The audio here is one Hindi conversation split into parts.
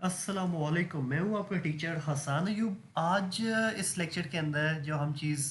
अस्सलामुअलैकुम। मैं हूँ आपका टीचर हसान अयूब। आज इस लेक्चर के अंदर जो हम चीज़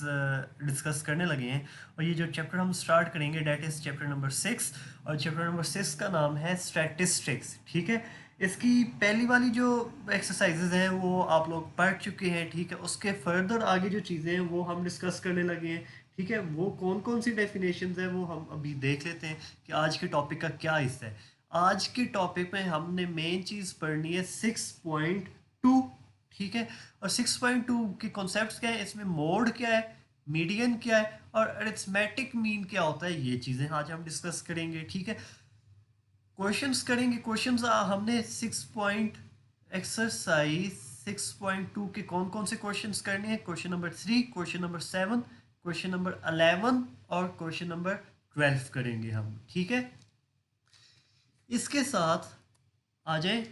डिस्कस करने लगे हैं और ये जो चैप्टर हम स्टार्ट करेंगे डेट इज़ चैप्टर नंबर 6। और चैप्टर नंबर 6 का नाम है स्टैटिस्टिक्स। ठीक है, इसकी पहली वाली जो एक्सरसाइजेज हैं वो आप लोग पढ़ चुके हैं। ठीक है, उसके फर्दर आगे जो चीज़ें हैं वो हम डिस्कस करने लगे हैं। ठीक है, वो कौन कौन सी डेफिनेशंस हैं वो हम अभी देख लेते हैं कि आज के टॉपिक का क्या हिस्सा है। आज के टॉपिक में हमने मेन चीज़ पढ़नी है 6.2। ठीक है, और 6.2 के कॉन्सेप्ट्स क्या है, इसमें मोड क्या है, मीडियन क्या है और अरिथमेटिक मीन क्या होता है, ये चीज़ें आज हम डिस्कस करेंगे। ठीक है, क्वेश्चंस करेंगे। क्वेश्चंस हमने 6.2 के कौन कौन से क्वेश्चंस करने हैं। Question number 3, question number 7, question number 11 और क्वेश्चन नंबर 12 करेंगे हम। ठीक है, इसके साथ आ जाए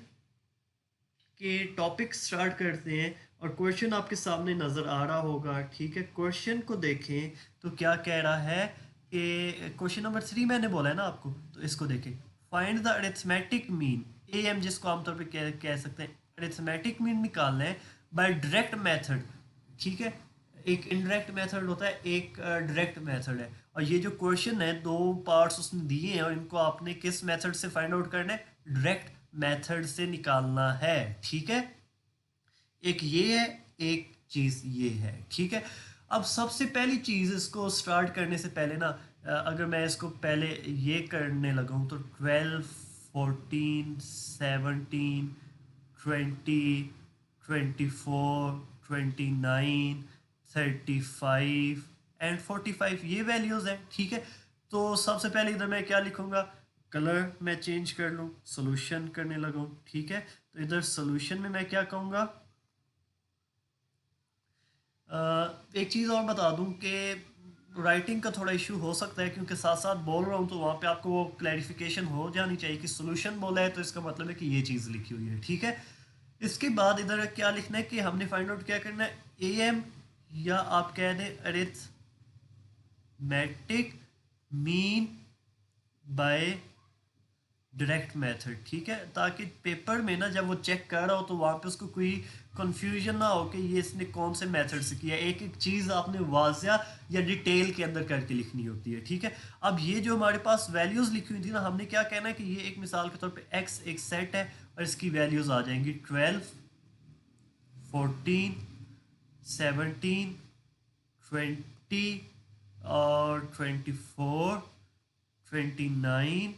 कि टॉपिक स्टार्ट करते हैं और क्वेश्चन आपके सामने नज़र आ रहा होगा। ठीक है, क्वेश्चन को देखें तो क्या कह रहा है कि क्वेश्चन नंबर 3 मैंने बोला है ना आपको, तो इसको देखें। Find the arithmetic mean, A M जिसको आमतौर पे कह सकते हैं। अरिथमेटिक मीन निकालना है बाय डायरेक्ट मेथड। ठीक है, एक इनडायरेक्ट मेथड होता है, एक डायरेक्ट मेथड है। और ये जो क्वेश्चन है दो पार्ट्स उसने दिए हैं और इनको आपने किस मेथड से फाइंड आउट करना है, डायरेक्ट मेथड से निकालना है। ठीक है, एक ये है, एक चीज ये है। ठीक है, अब सबसे पहली चीज इसको स्टार्ट करने से पहले ना, अगर मैं इसको पहले ये करने लगा हूँ तो 12, 14, 17, 20, 24, 29, 35 एंड 45 ये वैल्यूज हैं। ठीक है, तो सबसे पहले इधर मैं क्या लिखूंगा, कलर मैं चेंज कर लूँ, सोल्यूशन करने लगा। ठीक है, तो इधर सोल्यूशन में मैं क्या कहूँगा, एक चीज़ और बता दूं कि राइटिंग का थोड़ा इशू हो सकता है क्योंकि साथ साथ बोल रहा हूँ, तो वहाँ पे आपको वो क्लैरिफिकेशन हो जानी चाहिए कि सोल्यूशन बोला है तो इसका मतलब है कि ये चीज़ लिखी हुई है। ठीक है, इसके बाद इधर क्या लिखना है कि हमने फाइंड आउट क्या करना है, ए एम या आप कह दें arithmetic mean by direct method. ठीक है, ताकि पेपर में ना जब वो चेक कर रहा हो तो वहाँ पे उसको कोई कंफ्यूजन ना हो कि ये इसने कौन से मेथड से किया। एक एक चीज़ आपने वाजिया या डिटेल के अंदर करके लिखनी होती है। ठीक है, अब ये जो हमारे पास वैल्यूज़ लिखी हुई थी ना, हमने क्या कहना है कि ये एक मिसाल के तौर पे x एक सेट है और इसकी वैल्यूज़ आ जाएंगी 12, 14, 17, 20 और 24, 29,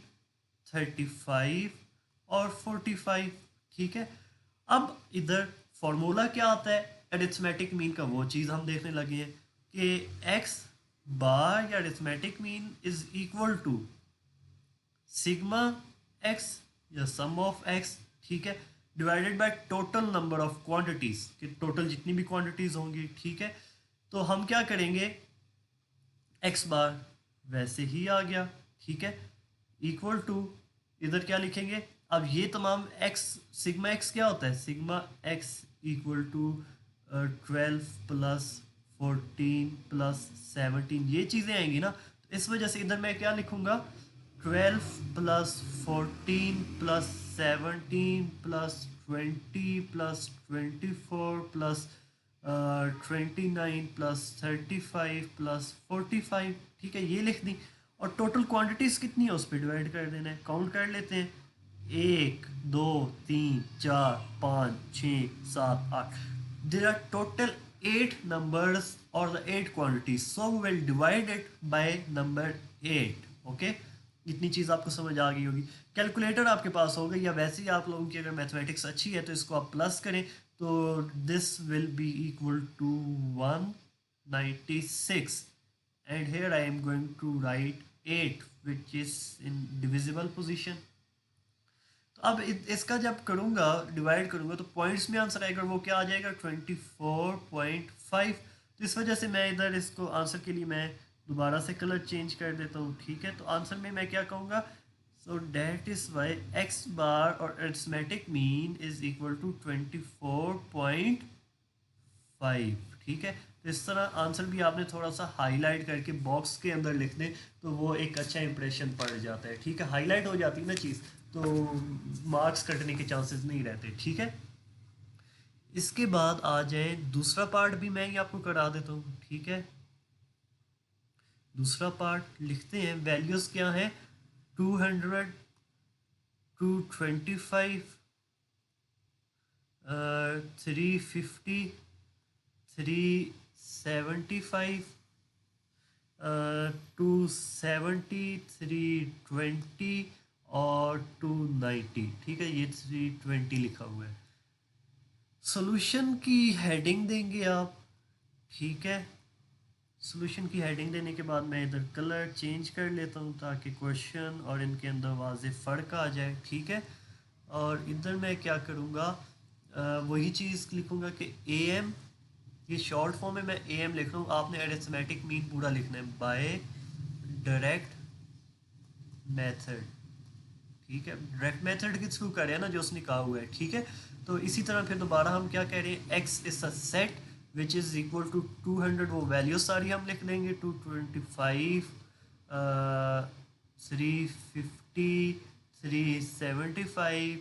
35 और 45। ठीक है, अब इधर फॉर्मूला क्या आता है अरिथमेटिक मीन का, वो चीज़ हम देखने लगे हैं कि एक्स बार या arithmetic mean is equal to sigma X या सम ऑफ एक्स। ठीक है, divided by total number of quantities, कि टोटल जितनी भी क्वांटिटीज होंगी। ठीक है, तो हम क्या करेंगे, एक्स बार वैसे ही आ गया। ठीक है, इक्वल टू इधर क्या लिखेंगे, अब ये तमाम एक्स, सिग्मा एक्स क्या होता है, sigma X equal to 12 plus 14 plus 17, ये चीज़ें आएंगी ना, तो इस वजह से इधर मैं क्या लिखूंगा, 12 plus 14 plus 17 plus 20 plus 24 plus 29 plus 35 plus 45। ठीक है, ये लिख दी और टोटल क्वांटिटीज कितनी है उस पर डिवाइड कर देना है। काउंट कर लेते हैं, 1 2 3 4 5 6 7 8, देर आर टोटल 8 numbers और the 8 quantities, so we will divide it by number 8। Okay, इतनी चीज़ आपको समझ आ गई होगी। कैलकुलेटर आपके पास होगा या वैसे ही आप लोगों की अगर मैथमेटिक्स अच्छी है तो इसको आप प्लस करें तो this will be equal to 196 and here I am going to write 8 which is in divisible position. तो अब इसका जब करूँगा, डिवाइड करूँगा तो पॉइंट्स में आंसर आएगा, वो क्या आ जाएगा 24.5। तो इस वजह से मैं इधर इसको आंसर के लिए मैं दोबारा से कलर चेंज कर देता हूँ। ठीक है, तो आंसर में मैं क्या कहूँगा, so that is Y X bar और arithmetic mean is equal to 24.5। ठीक है, तो इस तरह आंसर भी आपने थोड़ा सा हाईलाइट करके बॉक्स के अंदर लिख दें तो वो एक अच्छा इंप्रेशन पड़ जाता है। ठीक है, हाईलाइट हो जाती है ना चीज़ तो मार्क्स कटने के चांसेस नहीं रहते, ठीक है। इसके बाद आ जाए दूसरा पार्ट भी मैं ही आपको करा देता हूँ, ठीक है। दूसरा पार्ट लिखते हैं, वैल्यूज़ क्या है, 200, 225, 350, 375, 270, 320 और 290, ठीक है। ये 320 लिखा हुआ है। सॉल्यूशन की हेडिंग देंगे आप, ठीक है। सॉल्यूशन की हेडिंग देने के बाद मैं इधर कलर चेंज कर लेता हूँ ताकि क्वेश्चन और इनके अंदर वाज़े फ़र्क आ जाए, ठीक है। और इधर मैं क्या करूँगा, वही चीज़ लिखूँगा कि ए एम, ये शॉर्ट फॉर्म में मैं ए एम लिख रहा हूँ, आपने अरिथमेटिक मीन पूरा लिखना है, बाय डायरेक्ट मेथड, ठीक है। डायरेक्ट मेथड के थ्रू करें ना जो उसने कहा हुआ है, ठीक है। तो इसी तरह फिर दोबारा हम क्या कह रहे हैं, X is a set which is equal to 200, वो वैल्यूज सारी हम लिख लेंगे, 225, 350, 375,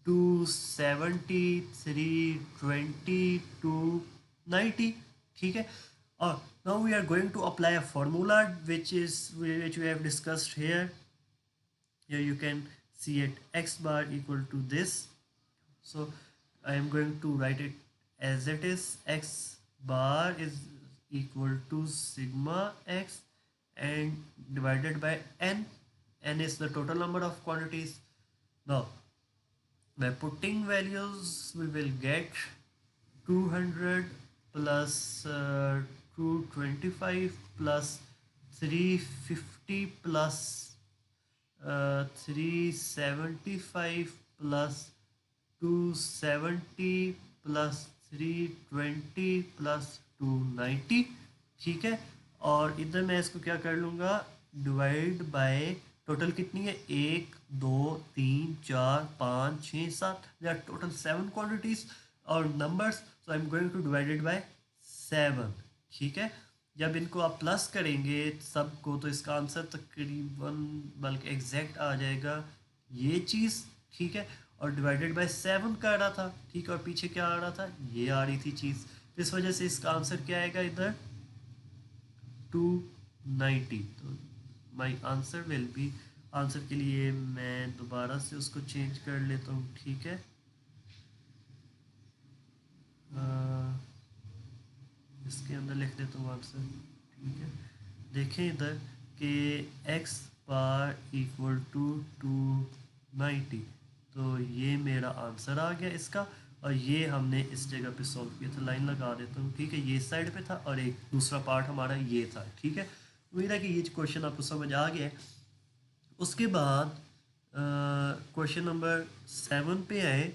270, 320, 290, ठीक है। और now we are going to apply a formula which we have discussed here. Here you can see it, x bar equal to this. So I am going to write it as it is, x bar is equal to sigma x and divided by n. N is the total number of quantities. Now by putting values we will get 200 plus 225 plus 350 plus 375 plus 270 plus 320 plus 290, ठीक है। और इधर मैं इसको क्या कर लूँगा, डिवाइड बाय टोटल कितनी है, 1 2 3 4 5 6 7, दे आर टोटल 7 क्वांटिटीज और numbers, so I am going two divided by 7, ठीक है। जब इनको आप प्लस करेंगे सबको तो इसका आंसर तकरीबन बल्कि एग्जैक्ट आ जाएगा ये चीज़, ठीक है। और डिवाइडेड बाय 7 का आ रहा था, ठीक है, और पीछे क्या आ रहा था, ये आ रही थी चीज़, तो इस वजह से इसका आंसर क्या आएगा इधर 290। तो my answer will be, answer के लिए मैं दोबारा से उसको चेंज कर लेता हूँ, ठीक है। इसके अंदर लिख देता हूँ आंसर, ठीक है। देखें इधर कि x बार इक्वल टू 290, तो ये मेरा आंसर आ गया इसका, और ये हमने इस जगह पे सॉल्व किया था। लाइन लगा देता हूँ, ठीक है। ये साइड पे था और एक दूसरा पार्ट हमारा ये था, ठीक है। उम्मीद है कि ये क्वेश्चन आपको समझ आ गया है। उसके बाद क्वेश्चन नंबर 7 पे आए,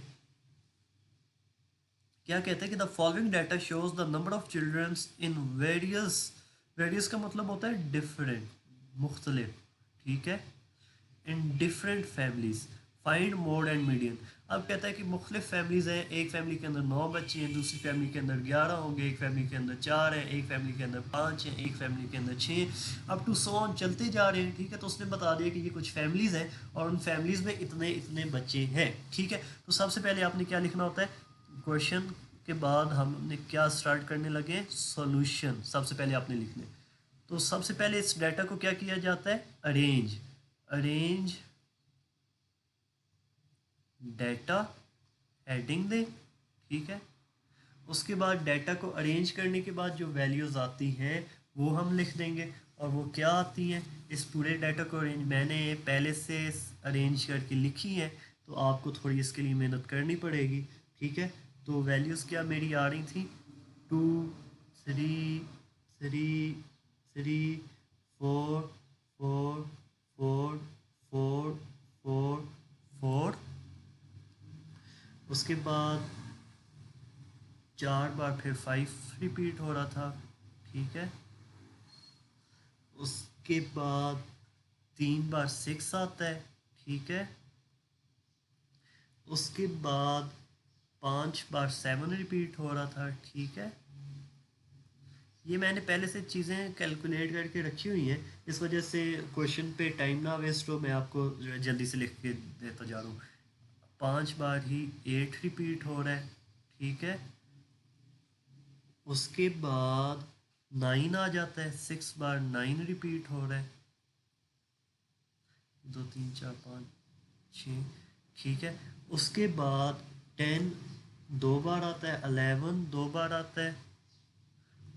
क्या कहते हैं कि the following data shows the number of children's in various, various का मतलब होता है डिफरेंट, मुख्तलिफ, ठीक है, in different families, find mode and median. अब कहता है कि मुख्तलिफ फैमिलीज़ हैं, एक फैमिली के अंदर 9 बच्चे हैं, दूसरी फैमिली के अंदर 11 होंगे, एक फैमिली के अंदर 4 हैं, एक फैमिली के अंदर 5 हैं, एक फैमिली के अंदर 6, अप टू सो ऑन चलते जा रहे हैं, ठीक है। तो उसने बता दिया कि ये कुछ फैमिलीज़ हैं और उन फैमिलीज़ में इतने इतने बच्चे हैं, ठीक है। तो सबसे पहले आपने क्या लिखना होता है, क्वेश्चन के बाद हमने क्या स्टार्ट करने लगे, सॉल्यूशन सबसे पहले आपने लिखने। तो सबसे पहले इस डाटा को क्या किया जाता है, अरेंज, अरेंज डाटा, हेडिंग दे, ठीक है। उसके बाद डाटा को अरेंज करने के बाद जो वैल्यूज़ आती हैं वो हम लिख देंगे, और वो क्या आती हैं, इस पूरे डाटा को अरेंज मैंने पहले से अरेंज करके लिखी है, तो आपको थोड़ी इसके लिए मेहनत करनी पड़ेगी, ठीक है। तो वैल्यूज़ क्या मेरी आ रही थी, 2 3 3 3 4 4 4 4 4 4, उसके बाद 4 बार फिर 5 रिपीट हो रहा था, ठीक है। उसके बाद 3 बार 6 आता है, ठीक है। उसके बाद 5 बार 7 रिपीट हो रहा था, ठीक है। ये मैंने पहले से चीज़ें कैलकुलेट करके रखी हुई हैं, इस वजह से क्वेश्चन पे टाइम ना वेस्ट हो, मैं आपको जो है जल्दी से लिख के देता जा रहा हूँ। 5 बार ही 8 रिपीट हो रहा है, ठीक है। उसके बाद 9 आ जाता है, 6 बार 9 रिपीट हो रहा है, 2 3 4 5 6, ठीक है। उसके बाद 10 2 बार आता है, 11 2 बार आता है,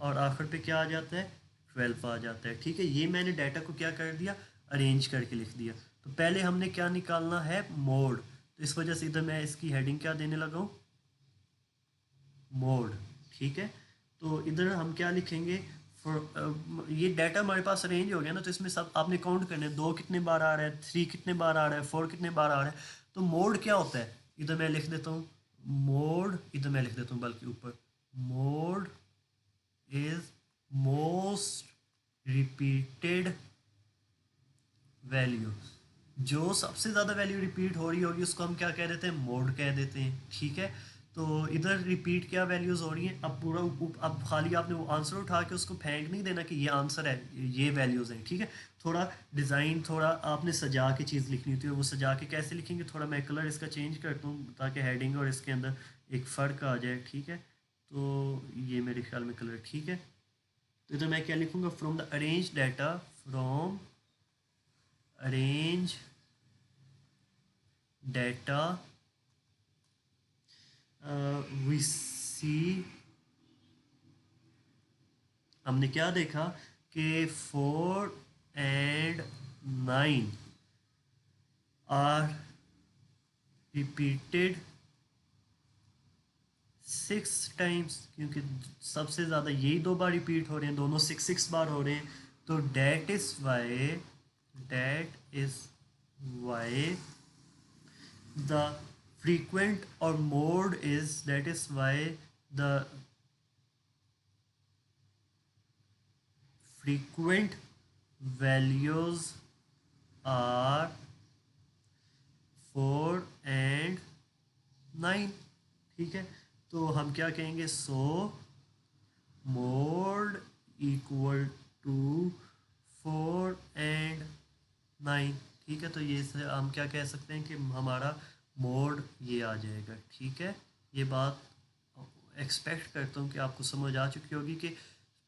और आखिर पे क्या आ जाता है, 12 आ जाता है, ठीक है। ये मैंने डाटा को क्या कर दिया, अरेंज करके लिख दिया। तो पहले हमने क्या निकालना है, मोड। तो इस वजह से इधर मैं इसकी हेडिंग क्या देने लगा हूँ, मोड, ठीक है। तो इधर हम क्या लिखेंगे, ये डाटा हमारे पास अरेंज हो गया ना, तो इसमें सब आपने काउंट करना है, 2 कितने बार आ रहा है, 3 कितने बार आ रहा है, 4 कितने बार आ रहा है। तो मोड क्या होता है, इधर मैं लिख देता हूँ मोड, इधर मैं लिख देता हूँ बल्कि ऊपर, mode is most repeated value. जो सबसे ज़्यादा वैल्यू रिपीट हो रही होगी उसको हम क्या कह देते हैं, मोड कह देते हैं, ठीक है। तो इधर रिपीट क्या वैल्यूज़ हो रही हैं, अब पूरा अब खाली आपने वो आंसर उठा के उसको फेंक नहीं देना कि ये आंसर है, ये वैल्यूज़ हैं, ठीक है। थोड़ा डिज़ाइन, थोड़ा आपने सजा के चीज़ लिखनी होती है, वो सजा के कैसे लिखेंगे, थोड़ा मैं कलर इसका चेंज करता हूँ ताकि हेडिंग और इसके अंदर एक फ़र्क आ जाए, ठीक है। तो ये मेरे ख्याल में कलर ठीक है। तो इधर मैं क्या लिखूँगा, from the arrange data, from arrange data we see, हमने क्या देखा कि 4 and 9 are repeated 6 टाइम्स, क्योंकि सबसे ज़्यादा यही 2 बार रिपीट हो रहे हैं, दोनों 6 बार हो रहे हैं। तो that is why the frequent or mode is, that is why the frequent values are 4 and 9, ठीक है। तो हम क्या कहेंगे, so mode equal to 4 and 9, ठीक है। तो ये से हम क्या कह सकते हैं कि हमारा मोड ये आ जाएगा, ठीक है। ये बात एक्सपेक्ट करता हूँ कि आपको समझ आ चुकी होगी कि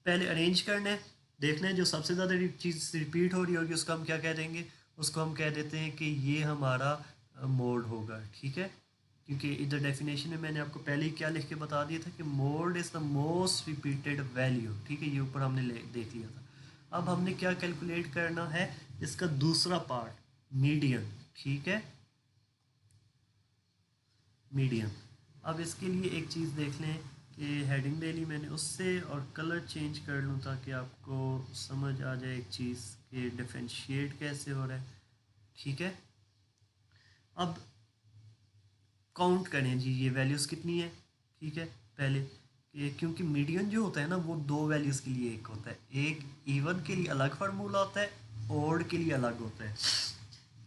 पहले अरेंज करना है, देखना है जो सबसे ज़्यादा चीज़ रिपीट हो रही होगी उसको हम क्या कह देंगे, उसको हम कह देते हैं कि ये हमारा मोड होगा, ठीक है। क्योंकि इधर डेफिनेशन में मैंने आपको पहले ही क्या लिख के बता दिया था कि mode is the most repeated value, ठीक है। ये ऊपर हमने देख लिया था। अब हमने क्या कैलकुलेट करना है, इसका दूसरा पार्ट, मीडियन, ठीक है, मीडियन। अब इसके लिए एक चीज़ देख लें कि हेडिंग ले ली मैंने उससे, और कलर चेंज कर लूँ ताकि आपको समझ आ जाए एक चीज़ कि डिफरेंशिएट कैसे हो रहा है, ठीक है। अब काउंट करें जी, ये वैल्यूज़ कितनी है, ठीक है। पहले क्योंकि मीडियन जो होता है ना वो 2 वैल्यूज़ के लिए एक होता है, एक इवन के लिए अलग फार्मूला होता है, ओड के लिए अलग होता है।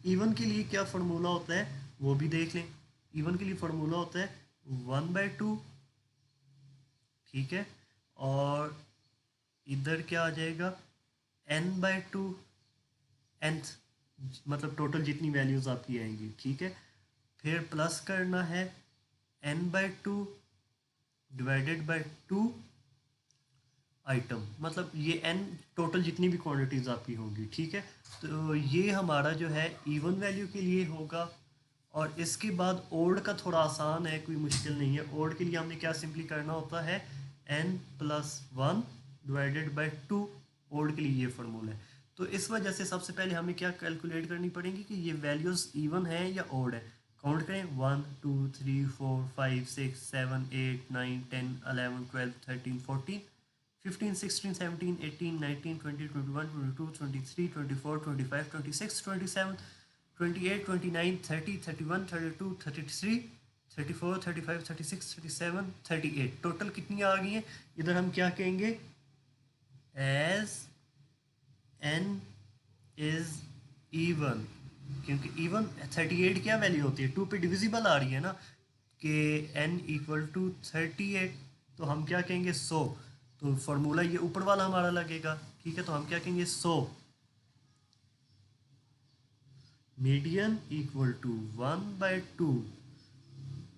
इवन के लिए क्या फार्मूला होता है वो भी देख लें। इवन के लिए फार्मूला होता है 1/2, ठीक है। और इधर क्या आ जाएगा, n/2, nth, मतलब टोटल जितनी वैल्यूज़ आपकी आएंगी, ठीक है। फिर प्लस करना है n/2 डिवाइडेड बाय 2 आइटम, मतलब ये n टोटल जितनी भी क्वांटिटीज़ आपकी होंगी, ठीक है। तो ये हमारा जो है इवन वैल्यू के लिए होगा। और इसके बाद ओड का थोड़ा आसान है, कोई मुश्किल नहीं है। ओड के लिए हमने क्या सिंपली करना होता है, n+1 डिवाइडेड बाय 2, ओड के लिए ये फार्मूला है। तो इस वजह से सबसे पहले हमें क्या कैलकुलेट करनी पड़ेगी कि ये वैल्यूज़ इवन है या ओड है। काउंट करें, 1 2 3 4 5 6 7 8 9 10 11 12 13 14 15 16 17 18 19 20 21 22 23 24 25 26 27 28 29 30 31 32 33 34 35 36 37 38, टोटल कितनी आ गई हैं। इधर हम क्या कहेंगे, एज n इज इवन, क्योंकि इवन 38 क्या वैल्यू होती है, 2 पे डिविजिबल आ रही है ना, कि n = 38। तो हम क्या कहेंगे, 100। तो फॉर्मूला ये ऊपर वाला हमारा लगेगा, ठीक है। तो हम क्या कहेंगे, so median equal to 1/2,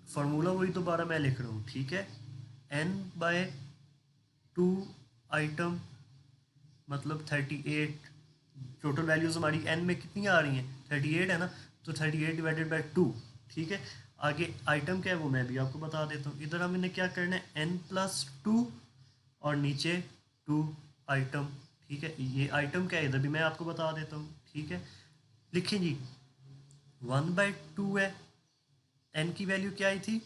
formula वही दोबारा मैं लिख रहा हूँ, ठीक है। n/2 आइटम मतलब 38, टोटल वैल्यूज हमारी n में कितनी आ रही हैं, 38 है ना, तो 38/2, ठीक है। आगे आइटम क्या है वो मैं भी आपको बता देता हूँ। इधर हम इन्हें क्या करना है, n+2 और नीचे 2 आइटम, ठीक है। ये आइटम क्या है इधर भी मैं आपको बता देता हूँ, ठीक है। लिखिए जी, 1/2 है, n की वैल्यू क्या आई थी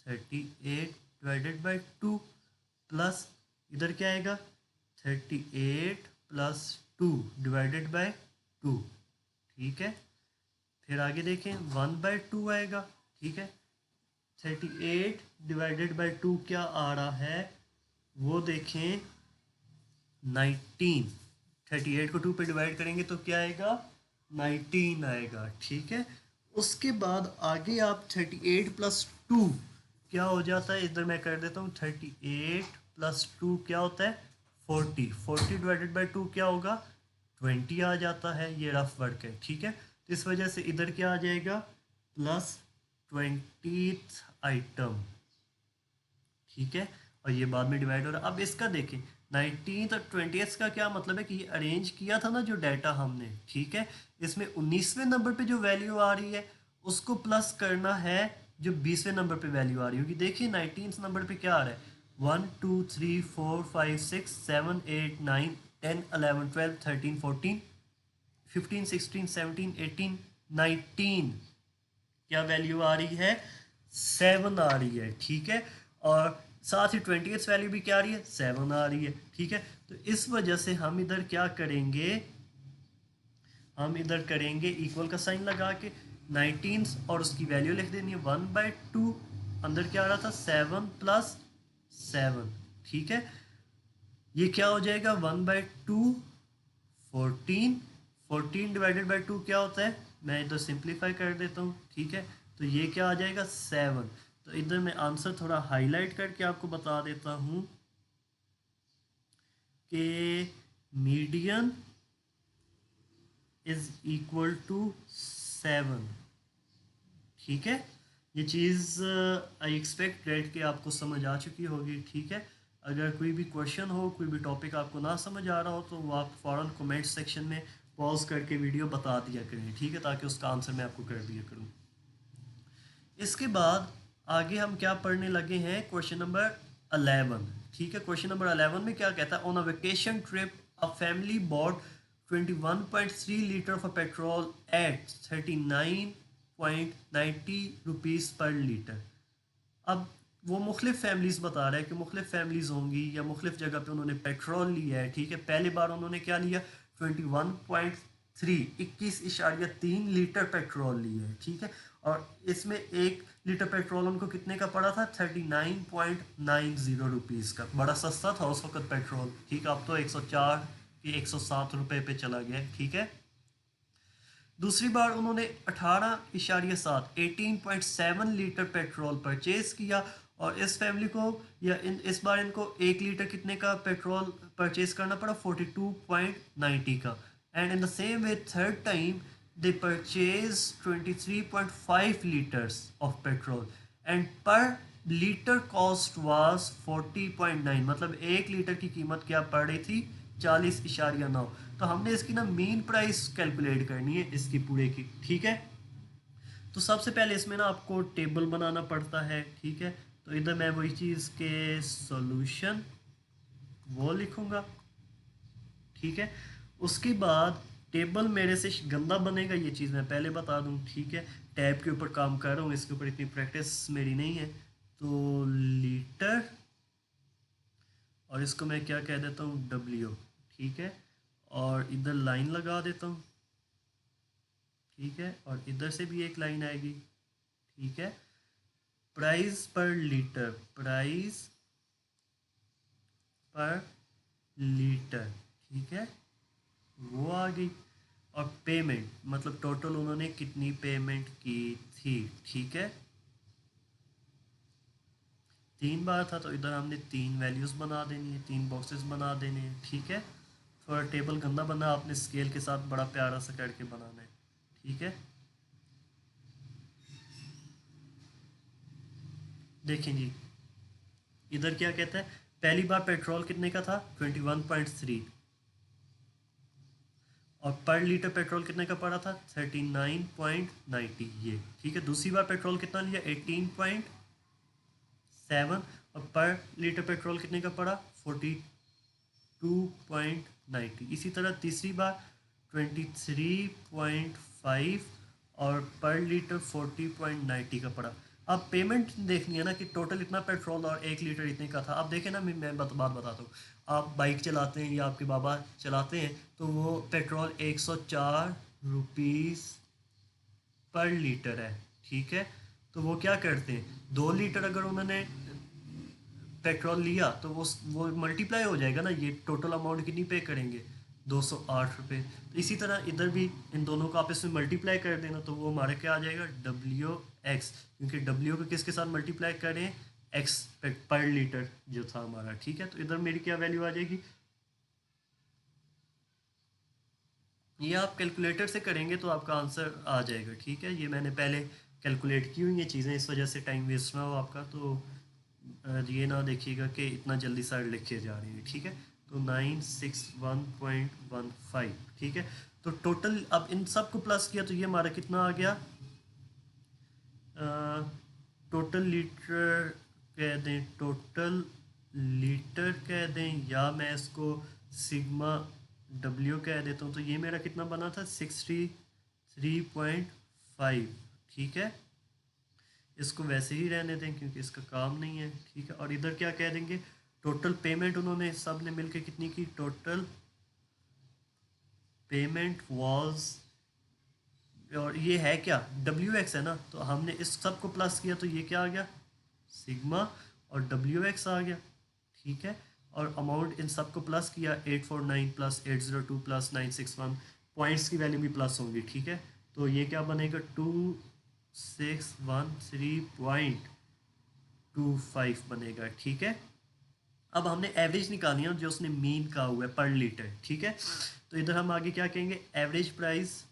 38/2 प्लस इधर क्या आएगा 38+2/2, ठीक है। फिर आगे देखें 1/2 आएगा, ठीक है। 38/2 क्या आ रहा है वो देखें 19, 38 को 2 पे डिवाइड करेंगे तो क्या आएगा 19 आएगा, ठीक है। उसके बाद आगे आप 38+2 क्या हो जाता है, इधर मैं कर देता हूँ, 38+2 क्या होता है 40/2 क्या होगा 20 आ जाता है, ये रफ वर्क है, ठीक है। तो इस वजह से इधर क्या आ जाएगा +20th आइटम, ठीक है। और ये बाद में डिवाइड हो रहा है। अब इसका देखें 19th और 20th का क्या मतलब है कि ये अरेंज किया था ना जो डाटा हमने, ठीक है। इसमें 19वें नंबर पे जो वैल्यू आ रही है उसको प्लस करना है जो 20वें नंबर पे वैल्यू आ रही होगी। देखिए 19th नंबर पे क्या आ रहा है 1 2 3 4 5 6 7 8 9 10 11 12 13 14 15 16 17 18 19 क्या वैल्यू आ रही है 7 आ रही है, ठीक है। और साथ ही 20th वैल्यू भी क्या आ रही है 7 आ रही है, ठीक है। तो इस वजह से हम इधर क्या करेंगे, हम इधर करेंगे इक्वल का साइन लगा के 19 और उसकी वैल्यू लिख देनी है 1/2, अंदर क्या आ रहा था 7+7, ठीक है। ये क्या हो जाएगा 1/2 14, 14/2 क्या होता है, मैं इधर सिंप्लीफाई कर देता हूँ, ठीक है। तो ये क्या आ जाएगा 7। तो इधर मैं आंसर थोड़ा हाईलाइट करके आपको बता देता हूँ कि मीडियन इज इक्वल टू 7, ठीक है। ये चीज़ आई एक्सपेक्ट डेट कि आपको समझ आ चुकी होगी, ठीक है। अगर कोई भी क्वेश्चन हो, कोई भी टॉपिक आपको ना समझ आ रहा हो तो वो आप फ़ौरन कमेंट सेक्शन में पॉज करके वीडियो बता दिया करें, ठीक है, ताकि उसका आंसर मैं आपको कर दिया करूँ। इसके बाद आगे हम क्या पढ़ने लगे हैं, क्वेश्चन नंबर 11, ठीक है। क्वेश्चन नंबर 11 में क्या कहता है, on a vacation trip a family bought 21.3 litre of petrol at 39.90 rupees per litre. अब वो मुख्तलिफ फैमिलीज़ बता रहा है कि मुख्तलिफ फैमिलीज़ होंगी या मुख्तलिफ जगह पे उन्होंने पेट्रोल लिया है, ठीक है। पहली बार उन्होंने क्या लिया 21.3 लीटर पेट्रोल लिया है, ठीक है। और इसमें 1 लीटर पेट्रोल उनको कितने का पड़ा था 39.90 रुपीज़ का, बड़ा सस्ता था उस वक्त पेट्रोल, ठीक है। अब तो 104 कि 107 रुपये पे चला गया, ठीक है। दूसरी बार उन्होंने 18.7 लीटर पेट्रोल परचेज किया और इस फैमिली को या इस बार इनको 1 लीटर कितने का पेट्रोल परचेज करना पड़ा 42.90 का। And in the same way third time they purchase 23.5 litres of petrol and पर लीटर कॉस्ट वाज 40.9, मतलब 1 लीटर की कीमत क्या पड़ रही थी 40.9। तो हमने इसकी ना मीन प्राइस कैलकुलेट करनी है इसकी पूरे की, ठीक है। तो सबसे पहले इसमें ना आपको टेबल बनाना पड़ता है, ठीक है। तो इधर मैं वही चीज़ के सॉल्यूशन वो लिखूंगा, ठीक है। उसके बाद टेबल मेरे से गंदा बनेगा, ये चीज़ मैं पहले बता दूं, ठीक है। टैब के ऊपर काम कर रहा हूँ, इसके ऊपर इतनी प्रैक्टिस मेरी नहीं है। तो लीटर और इसको मैं क्या कह देता हूँ W, ठीक है। और इधर लाइन लगा देता हूँ, ठीक है। और इधर से भी एक लाइन आएगी, ठीक है। प्राइस पर लीटर, प्राइस पर लीटर, ठीक है, वो आ गई। और पेमेंट मतलब टोटल उन्होंने कितनी पेमेंट की थी, ठीक है। 3 बार था तो इधर हमने 3 वैल्यूज़ बना देनी है, 3 बॉक्सेस बना देने हैं, ठीक है। थोड़ा टेबल गंदा बना, आपने स्केल के साथ बड़ा प्यारा सा करके बनाना है, ठीक है। देखें जी, इधर क्या कहता है, पहली बार पेट्रोल कितने का था 21.3, और पर लीटर पेट्रोल कितने का पड़ा था 39.90, ये ठीक है। दूसरी बार पेट्रोल कितना लिया 18.7, और पर लीटर पेट्रोल कितने का पड़ा 42.90। इसी तरह तीसरी बार 23.5 और पर लीटर 40.90 का पड़ा। अब पेमेंट देखनी है ना कि टोटल इतना पेट्रोल और 1 लीटर इतने का था। अब देखें ना, मैं बात बताता हूँ। आप बाइक चलाते हैं या आपके बाबा चलाते हैं तो वो पेट्रोल 104 रुपीज़ पर लीटर है, ठीक है। तो वो क्या करते हैं, 2 लीटर अगर उन्होंने पेट्रोल लिया तो वो मल्टीप्लाई हो जाएगा ना, ये टोटल अमाउंट कितनी पे करेंगे 208 रुपये। तो इसी तरह इधर भी इन दोनों को आपस में मल्टीप्लाई कर देना, तो वो हमारे क्या आ जाएगा WX, क्योंकि W को किसके साथ मल्टीप्लाई करें, X पर लीटर जो था हमारा, ठीक है। तो इधर मेरी क्या वैल्यू आ जाएगी, ये आप कैलकुलेटर से करेंगे तो आपका आंसर आ जाएगा, ठीक है। ये मैंने पहले कैलकुलेट की हुई ये चीज़ें, इस वजह से टाइम वेस्ट ना हो आपका। तो ये ना देखिएगा कि इतना जल्दी साइड लिखे जा रही है, ठीक है। तो 961.15, ठीक है। तो टोटल अब इन सब को प्लस किया तो ये हमारा कितना आ गया, टोटल लीटर कह दें, टोटल लीटर कह दें, या मैं इसको सिग्मा W कह देता हूँ। तो ये मेरा कितना बना था 63.5, ठीक है। इसको वैसे ही रहने दें क्योंकि इसका काम नहीं है, ठीक है। और इधर क्या कह देंगे, टोटल पेमेंट उन्होंने सब ने मिलके कितनी की, टोटल पेमेंट वाज, और ये है क्या WX है ना, तो हमने इस सब को प्लस किया तो ये क्या आ गया सिग्मा और WX आ गया, ठीक है। और अमाउंट इन सब को प्लस किया 849 प्लस 802 प्लस 961, पॉइंट्स की वैल्यू भी प्लस होंगी, ठीक है। तो ये क्या बनेगा 2613.25 बनेगा, ठीक है। अब हमने एवरेज निकालनी है जो उसने मीन का हुआ है पर लीटर, ठीक है। तो इधर हम आगे क्या कहेंगे, एवरेज प्राइस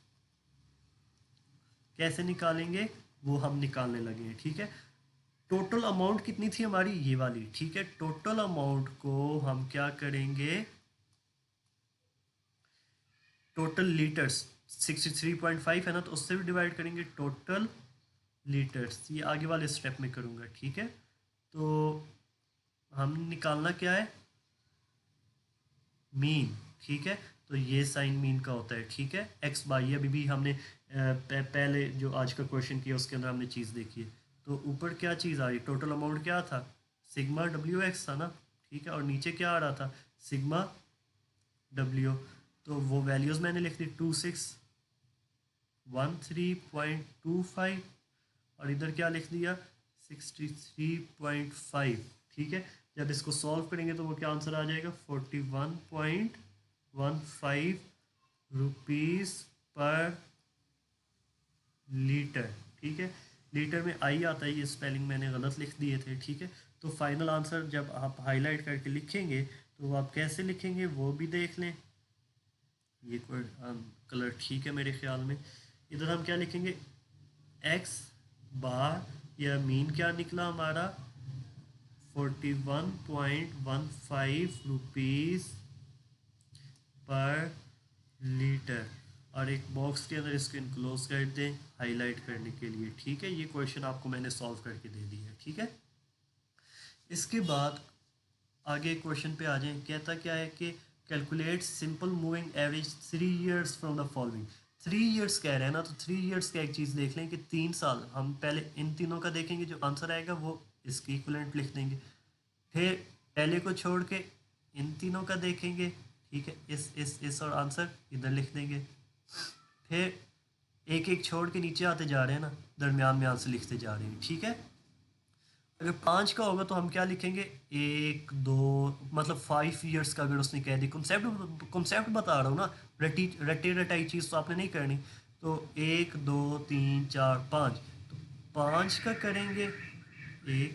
कैसे निकालेंगे वो हम निकालने लगे हैं, ठीक है। टोटल अमाउंट कितनी थी हमारी, ये वाली, ठीक है। टोटल अमाउंट को हम क्या करेंगे, टोटल लीटर्स 63.5 है ना, तो उससे भी डिवाइड करेंगे टोटल लीटर्स, ये आगे वाले स्टेप में करूँगा, ठीक है। तो हम निकालना क्या है, मीन, ठीक है। तो ये साइन मीन का होता है, ठीक है। एक्स बाई, अभी भी हमने पहले जो आज का क्वेश्चन किया उसके अंदर हमने चीज़ देखी है। तो ऊपर क्या चीज़ आ रही, टोटल अमाउंट क्या था सिग्मा WX था ना, ठीक है। और नीचे क्या आ रहा था सिग्मा W, तो वो वैल्यूज़ मैंने लिख दी 2613.25, और इधर क्या लिख दिया 63.5, ठीक है। जब इसको सॉल्व करेंगे तो वो क्या आंसर आ जाएगा 41.15 रुपीज़ पर लीटर, ठीक है। लीटर में आई आता है, ये स्पेलिंग मैंने गलत लिख दिए थे, ठीक है। तो फाइनल आंसर जब आप हाईलाइट करके लिखेंगे तो वो आप कैसे लिखेंगे वो भी देख लें। ये कलर ठीक है मेरे ख्याल में। इधर हम क्या लिखेंगे, एक्स बार, या मीन क्या निकला हमारा 41.15 रुपीज़ पर लीटर, और एक बॉक्स के अंदर इसको इनक्लोज कर दें हाईलाइट करने के लिए, ठीक है। ये क्वेश्चन आपको मैंने सॉल्व करके दे दिया है, ठीक है। इसके बाद आगे क्वेश्चन पे आ जाएं, कहता क्या है कि calculate simple moving average 3 years from the following. 3 years कह रहे हैं ना, तो 3 years का एक चीज़ देख लें कि 3 साल, हम पहले इन तीनों का देखेंगे, जो आंसर आएगा वो इसकी इक्वलेंट लिख देंगे। फिर पहले को छोड़ के इन तीनों का देखेंगे, ठीक है, इस और आंसर इधर लिख देंगे। फिर एक एक छोड़ के नीचे आते जा रहे हैं ना, दरमियान में आंसर लिखते जा रहे हैं, ठीक है। अगर 5 का होगा तो हम क्या लिखेंगे 1 2, मतलब 5 years का अगर उसने कह दी, कॉन्सेप्ट बता रहा हूँ ना, रटे रटाई चीज़ तो आपने नहीं करनी। तो 1 2 3 4 5, तो 5 का करेंगे 1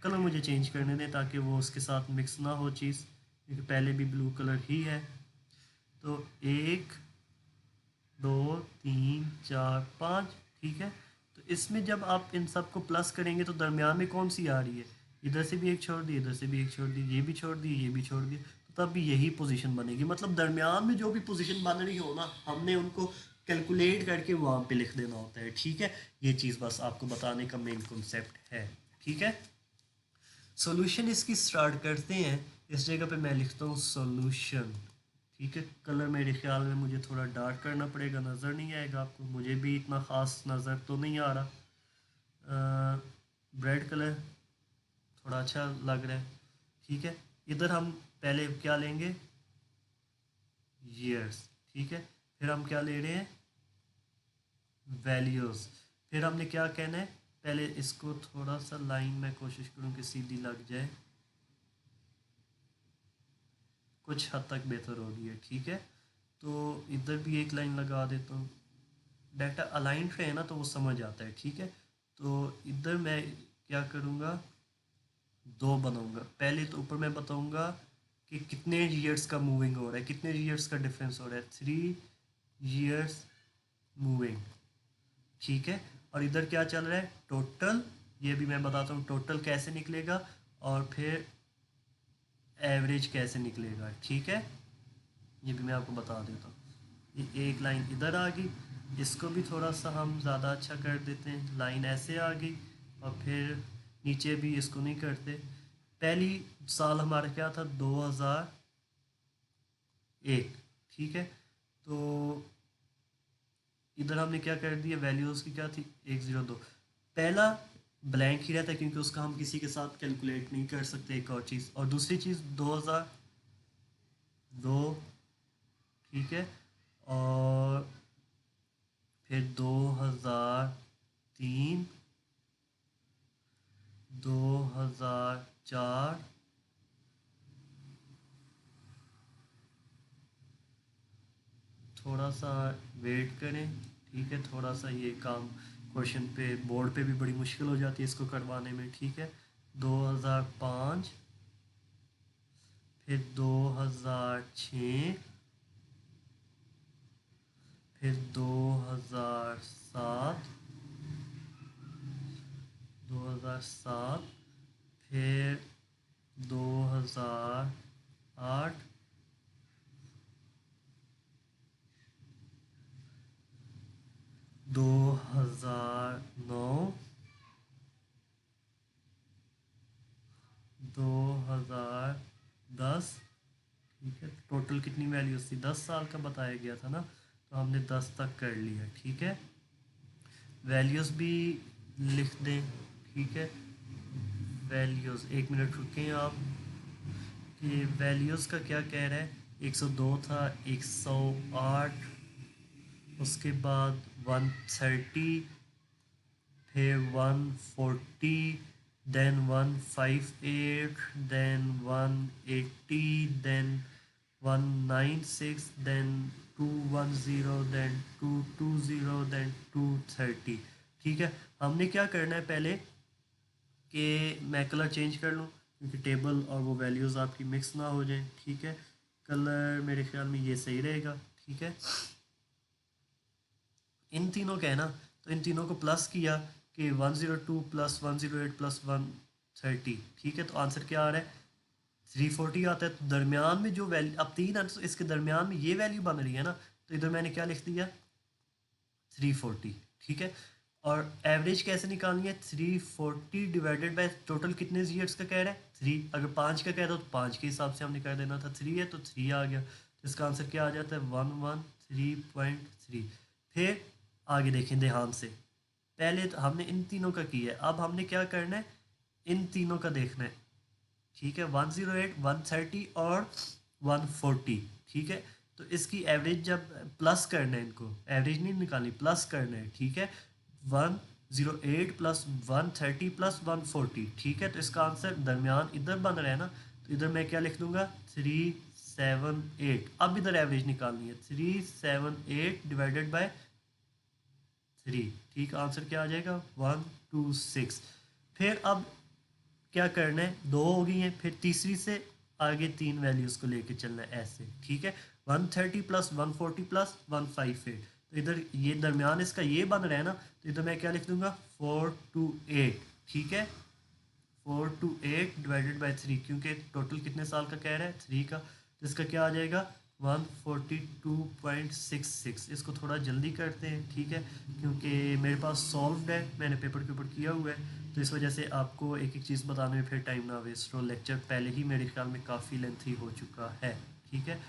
कलर मुझे चेंज करने दें ताकि वो उसके साथ मिक्स ना हो चीज़, क्योंकि पहले भी ब्लू कलर ही है। तो 1 2 3 4 5, ठीक है। तो इसमें जब आप इन सब को प्लस करेंगे तो दरमियान में कौन सी आ रही है, इधर से भी एक छोड़ दी, इधर से भी एक छोड़ दी, ये भी छोड़ दी, ये भी छोड़ दी, तो तब भी यही पोजीशन बनेगी। मतलब दरमियान में जो भी पोजीशन बन रही हो ना, हमने उनको कैलकुलेट करके वहाँ पे लिख देना होता है, ठीक है। ये चीज़ बस आपको बताने का मेन कॉन्सेप्ट है, ठीक है। सॉल्यूशन इसकी स्टार्ट करते हैं। इस जगह पे मैं लिखता हूँ सॉल्यूशन, ठीक है। कलर मेरे ख्याल में मुझे थोड़ा डार्क करना पड़ेगा, नज़र नहीं आएगा आपको, मुझे भी इतना ख़ास नज़र तो नहीं आ रहा। ब्रेड कलर थोड़ा अच्छा लग रहा है, ठीक है। इधर हम पहले क्या लेंगे, ईयर्स, ठीक है। फिर हम क्या ले रहे हैं, वैल्यूज़। फिर हमने क्या कहना है, पहले इसको थोड़ा सा लाइन में कोशिश करूँ कि सीधी लग जाए, कुछ हद तक बेहतर होगी है, ठीक है। तो इधर भी एक लाइन लगा देता हूँ, डाटा अलाइंड है ना तो वो समझ आता है, ठीक है। तो इधर मैं क्या करूँगा, 2 बनाऊँगा। पहले तो ऊपर मैं बताऊँगा कि कितने ईयर्स का मूविंग हो रहा है, कितने ईयर्स का डिफरेंस हो रहा है, 3 ईयर्स मूविंग, ठीक है। और इधर क्या चल रहा है, टोटल, ये भी मैं बताता हूँ टोटल कैसे निकलेगा और फिर एवरेज कैसे निकलेगा, ठीक है। ये भी मैं आपको बता देता हूँ। ये एक लाइन इधर आ गई, इसको भी थोड़ा सा हम ज़्यादा अच्छा कर देते हैं, लाइन ऐसे आ गई। और फिर नीचे भी इसको नहीं करते। पहली साल हमारा क्या था, 2001, ठीक है। तो इधर हमने क्या कर दिया, वैल्यूज़ की क्या थी, 102। पहला ब्लैंक ही रहता है क्योंकि उसका हम किसी के साथ कैलकुलेट नहीं कर सकते, एक और चीज़। और दूसरी चीज़ 2002, ठीक है। और फिर 2003, 2004, थोड़ा सा वेट करें, ठीक है। थोड़ा सा ये काम क्वेश्चन पे बोर्ड पे भी बड़ी मुश्किल हो जाती है इसको करवाने में, ठीक है। 2005, फिर 2006, फिर 2007, 2007, फिर 2008, 2009, 2010, ठीक है। टोटल कितनी वैल्यूज थी, 10 साल का बताया गया था ना, तो हमने 10 तक कर लिया, ठीक है। वैल्यूज़ भी लिख दें, ठीक है। वैल्यूज़, एक मिनट रुकें आप, कि वैल्यूज़ का क्या कह रहा है। 102 था, 108, उसके बाद 130, फिर 140, then 158, then 180, then 196, then 210, then 220, then 230, ठीक है। हमने क्या करना है पहले कि मैं कलर चेंज कर लूँ क्योंकि टेबल और वो वैल्यूज़ आपकी मिक्स ना हो जाए, ठीक है। कलर मेरे ख्याल में ये सही रहेगा, ठीक है। इन तीनों का है ना, तो इन तीनों को प्लस किया कि 102 प्लस 108 प्लस 130, ठीक है। तो आंसर क्या आ रहा है, 340 आता है। तो दरमियान में जो वैल्यू, अब तीन है तो इसके दरमियान में ये वैल्यू बन रही है ना, तो इधर मैंने क्या लिख दिया, 340, ठीक है। और एवरेज कैसे निकालनी है, 340 डिवाइडेड बाय टोटल कितने ईयर्स का कह रहा है, 3। अगर 5 का कह रहा हो तो 5 के हिसाब से हमने कर देना था, 3 है तो 3 आ गया, तो इसका आंसर क्या आ जाता है, 113.3। फिर आगे देखें ध्यान से, पहले तो हमने इन तीनों का किया है, अब हमने क्या करना है, इन तीनों का देखना है, ठीक है। 108, 130 और 140, ठीक है। तो इसकी एवरेज जब प्लस करना है, इनको एवरेज नहीं निकालनी, प्लस करना है, ठीक है। 108 प्लस 130 प्लस 140, ठीक है। तो इसका आंसर दरमियान इधर बन रहा है ना, तो इधर मैं क्या लिख दूंगा, 378। अब इधर एवरेज निकालनी है, 378 डिवाइडेड बाय 3, ठीक। आंसर क्या आ जाएगा, 126। फिर अब क्या करना है, 2 हो गई हैं, फिर तीसरी से आगे 3 वैल्यूज़ को लेके चलना है ऐसे, ठीक है। 130 प्लस 140 प्लस 158, तो इधर ये दरमियान इसका ये बन रहा है ना, तो इधर मैं क्या लिख दूंगा 4 to 8, ठीक है। 4 to 8 डिवाइडेड बाई 3, क्योंकि टोटल कितने साल का कह रहा है 3 का, तो इसका क्या आ जाएगा 142.66। इसको थोड़ा जल्दी करते हैं, ठीक है, क्योंकि मेरे पास सॉल्व्ड है, मैंने पेपर के ऊपर किया हुआ है, तो इस वजह से आपको एक एक चीज़ बताने में फिर टाइम ना वेस्ट हो। लेक्चर पहले ही मेरे ख्याल में काफ़ी लेंथी हो चुका है, ठीक है।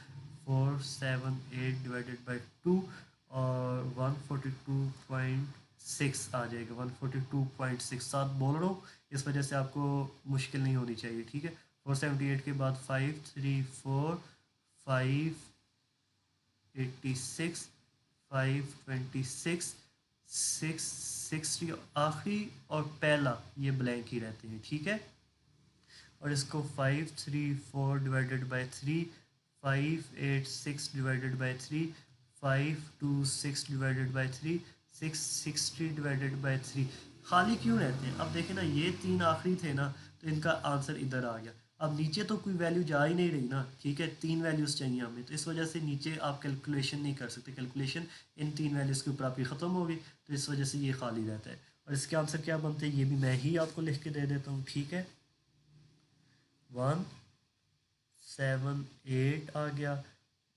478 डिवाइडेड बाई 2 और 142.6 आ जाएगा, 142.6 साथ बोल रहा हूँ, इस वजह से आपको मुश्किल नहीं होनी चाहिए, ठीक है। 478 के बाद 534 586 526 660 आखिरी और पहला ये ब्लैंक ही रहते हैं, ठीक है। और इसको 534 divided by 3, 586 divided by 3, 526 divided by 3, 660 divided by 3 खाली क्यों रहते हैं। अब देखें ना, ये 3 आखिरी थे ना, तो इनका आंसर इधर आ गया। अब नीचे तो कोई वैल्यू जा ही नहीं रही ना, ठीक है, 3 वैल्यूज़ चाहिए हमें, तो इस वजह से नीचे आप कैलकुलेशन नहीं कर सकते, कैलकुलेशन इन 3 वैल्यूज़ के ऊपर आपकी ख़त्म होगी, तो इस वजह से ये खाली रहता है। और इसके आंसर क्या बनते हैं ये भी मैं ही आपको लिख के दे देता हूँ, ठीक है। 178 आ गया,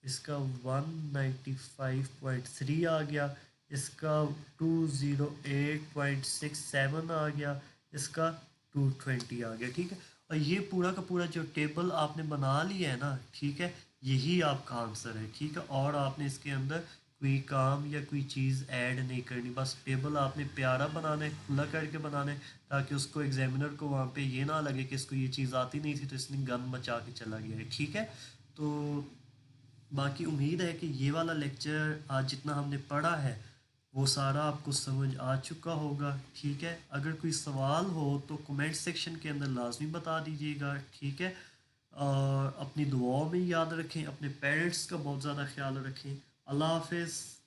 इसका 195.3 आ गया, इसका 208.67 आ गया, इसका 220 आ गया, ठीक है। और ये पूरा का पूरा जो टेबल आपने बना लिया है ना, ठीक है, यही आपका आंसर है, ठीक है। और आपने इसके अंदर कोई काम या कोई चीज़ ऐड नहीं करनी, बस टेबल आपने प्यारा बनाना है, खुला करके बनाना है, ताकि उसको एग्जामिनर को वहाँ पे ये ना लगे कि इसको ये चीज़ आती नहीं थी तो इसने गन मचा के चला गया है, ठीक है। तो बाकी उम्मीद है कि ये वाला लेक्चर आज जितना हमने पढ़ा है वो सारा आपको समझ आ चुका होगा, ठीक है। अगर कोई सवाल हो तो कमेंट सेक्शन के अंदर लाजमी बता दीजिएगा, ठीक है। और अपनी दुआओं में याद रखें, अपने पेरेंट्स का बहुत ज़्यादा ख्याल रखें। अल्लाह हाफिज़।